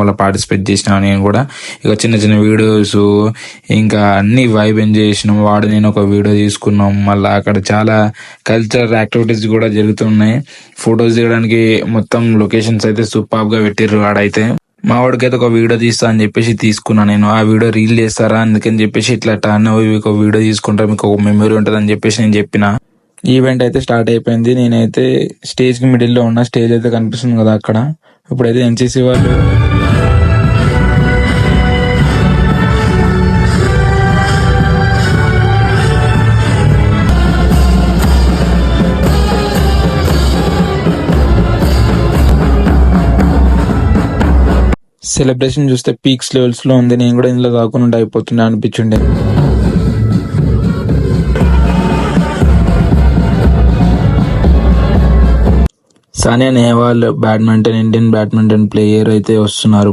వాళ్ళ పార్టిసిపేట్ చేసిన నేను కూడా. ఇక చిన్న చిన్న వీడియోస్ ఇంకా అన్ని వైబ్ ఎంజాయ్ చేసినాం. వాడు నేను ఒక వీడియో తీసుకున్నాం. మళ్ళీ అక్కడ చాలా కల్చరల్ యాక్టివిటీస్ కూడా జరుగుతున్నాయి. ఫొటోస్ దిగడానికి మొత్తం లొకేషన్స్ అయితే సూపర్ గా పెట్టిర్రు. వాడైతే మా వాడికైతే ఒక వీడియో తీస్తా అని చెప్పేసి తీసుకున్నా నేను. ఆ వీడియో రీల్ చేస్తారా అందుకని చెప్పేసి ఇట్లా టర్న్ ఒక వీడియో తీసుకుంటా, మీకు ఒక మెమరీ ఉంటుంది అని చెప్పేసి నేను చెప్పిన. ఈవెంట్ అయితే స్టార్ట్ అయిపోయింది. నేనైతే స్టేజ్ కి మిడిల్ లో ఉన్న, స్టేజ్ అయితే కనిపిస్తుంది కదా అక్కడ. ఇప్పుడైతే ఎన్సీసీ వాళ్ళు సెలబ్రేషన్ చూస్తే పీక్స్ లెవెల్స్ లో ఉంది. నేను కూడా ఇందులో దాక్కుని అయిపోతుండే అనిపించుండే. Sania Nehwal Indian badminton player అయితే వస్తున్నారు.